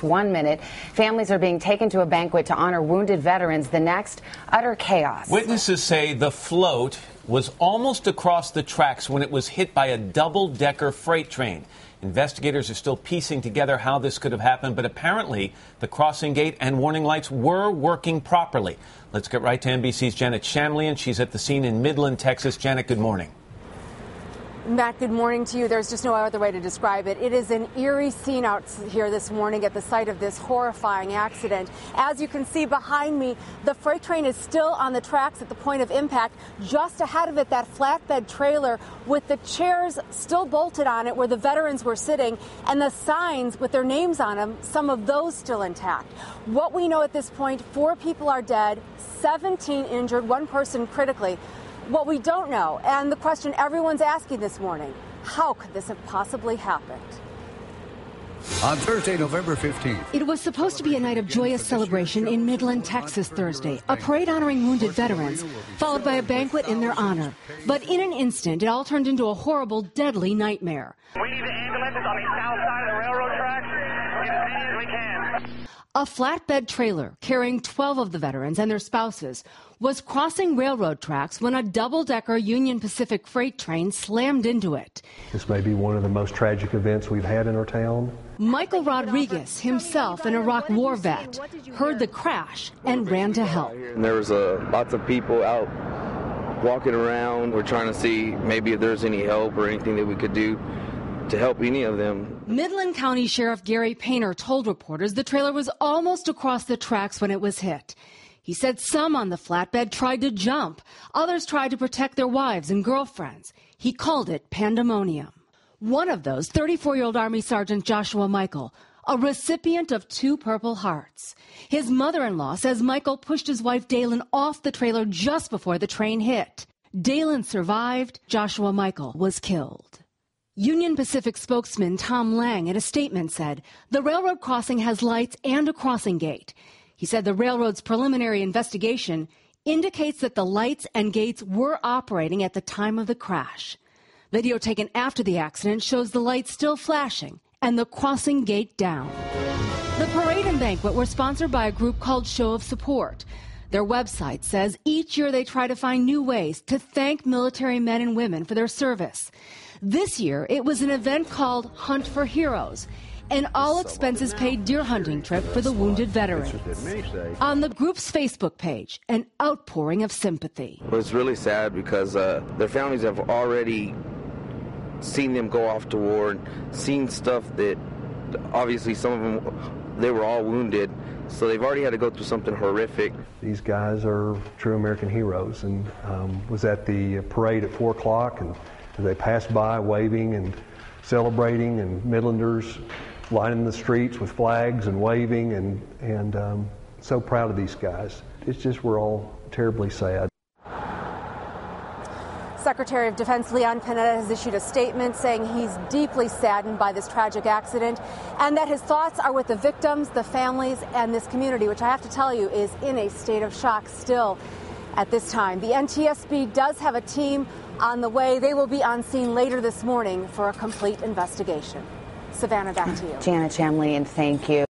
1 minute. Families are being taken to a banquet to honor wounded veterans. The next, utter chaos. Witnesses say the float was almost across the tracks when it was hit by a double-decker freight train. Investigators are still piecing together how this could have happened, but apparently the crossing gate and warning lights were working properly. Let's get right to NBC's Janet Shamlian. She's at the scene in Midland, Texas. Janet, good morning. Matt, good morning to you. There's just no other way to describe it. It is an eerie scene out here this morning at the site of this horrifying accident. As you can see behind me, the freight train is still on the tracks at the point of impact. Just ahead of it, that flatbed trailer with the chairs still bolted on it where the veterans were sitting, and the signs with their names on them, some of those still intact. What we know at this point, 4 people are dead, 17 injured, 1 person critically. What we don't know, and the question everyone's asking this morning, how could this have possibly happened? On Thursday, November 15th. It was supposed to be a night of joyous celebration in Midland, Texas Thursday, a parade honoring wounded veterans, followed by a banquet in their honor. But in an instant, it all turned into a horrible, deadly nightmare. We need the ambulances on the south side of the railroad tracks as many as we can. A flatbed trailer carrying 12 of the veterans and their spouses was crossing railroad tracks when a double-decker Union Pacific freight train slammed into it. This may be one of the most tragic events we've had in our town. Michael Rodriguez, himself an Iraq war vet, heard the crash and ran to help. And there was lots of people out walking around. We're trying to see maybe if there's any help or anything that we could do to help any of them. Midland County Sheriff Gary Painter told reporters the trailer was almost across the tracks when it was hit. He said some on the flatbed tried to jump. Others tried to protect their wives and girlfriends. He called it pandemonium. One of those, 34-year-old Army Sergeant Joshua Michael, a recipient of 2 Purple Hearts. His mother-in-law says Michael pushed his wife Dalen off the trailer just before the train hit. Dalen survived. Joshua Michael was killed. Union Pacific spokesman Tom Lang in a statement said the railroad crossing has lights and a crossing gate. He said the railroad's preliminary investigation indicates that the lights and gates were operating at the time of the crash. Video taken after the accident shows the lights still flashing and the crossing gate down. The parade and banquet were sponsored by a group called Show of Support. Their website says each year they try to find new ways to thank military men and women for their service. This year, it was an event called Hunt for Heroes, an all-expenses-paid deer hunting trip for the wounded veterans. On the group's Facebook page, an outpouring of sympathy. Well, it's really sad because their families have already seen them go off to war and seen stuff that obviously some of them, they were all wounded, so they've already had to go through something horrific. These guys are true American heroes, and was at the parade at 4 o'clock, and they passed by waving and celebrating, and Midlanders lining the streets with flags and waving, and so proud of these guys. It's just we're all terribly sad. Secretary of Defense Leon Panetta has issued a statement saying he's deeply saddened by this tragic accident and that his thoughts are with the victims, the families, and this community, which I have to tell you is in a state of shock still at this time. The NTSB does have a team on the way. They will be on scene later this morning for a complete investigation. Savannah, back to you. Janet Shamlian, thank you.